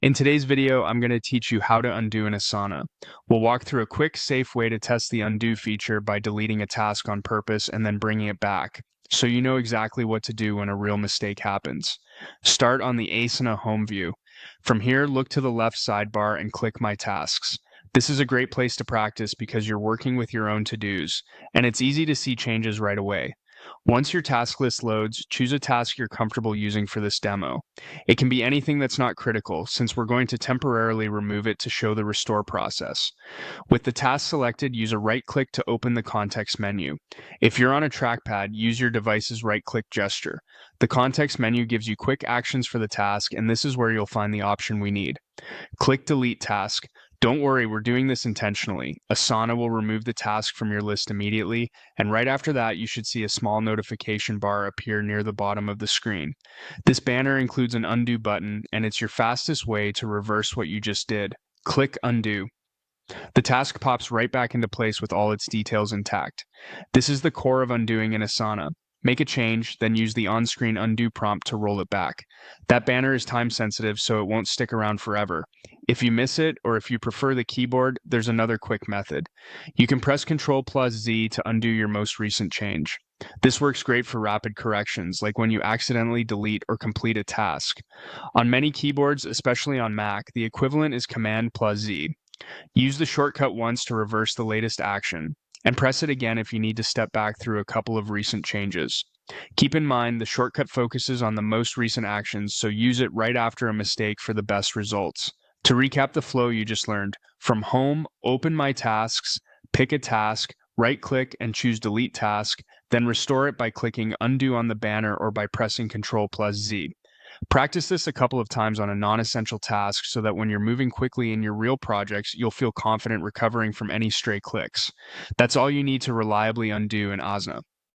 In today's video, I'm going to teach you how to undo in Asana. We'll walk through a quick, safe way to test the undo feature by deleting a task on purpose and then bringing it back, so you know exactly what to do when a real mistake happens. Start on the Asana home view. From here, look to the left sidebar and click My Tasks. This is a great place to practice because you're working with your own to-dos, and it's easy to see changes right away. Once your task list loads, choose a task you're comfortable using for this demo. It can be anything that's not critical, since we're going to temporarily remove it to show the restore process. With the task selected, use a right-click to open the context menu. If you're on a trackpad, use your device's right-click gesture. The context menu gives you quick actions for the task, and this is where you'll find the option we need. Click Delete Task. Don't worry, we're doing this intentionally. Asana will remove the task from your list immediately, and right after that, you should see a small notification bar appear near the bottom of the screen. This banner includes an undo button, and it's your fastest way to reverse what you just did. Click Undo. The task pops right back into place with all its details intact. This is the core of undoing in Asana. Make a change, then use the on-screen undo prompt to roll it back. That banner is time sensitive, so it won't stick around forever. If you miss it, or if you prefer the keyboard, there's another quick method. You can press Ctrl+Z to undo your most recent change. This works great for rapid corrections, like when you accidentally delete or complete a task. On many keyboards, especially on Mac, the equivalent is Command+Z. Use the shortcut once to reverse the latest action, and press it again if you need to step back through a couple of recent changes. Keep in mind the shortcut focuses on the most recent actions, so use it right after a mistake for the best results. To recap the flow you just learned, from Home, open My Tasks, pick a task, right-click and choose Delete Task, then restore it by clicking Undo on the banner or by pressing Ctrl+Z. Practice this a couple of times on a non-essential task so that when you're moving quickly in your real projects, you'll feel confident recovering from any stray clicks. That's all you need to reliably undo in Asana.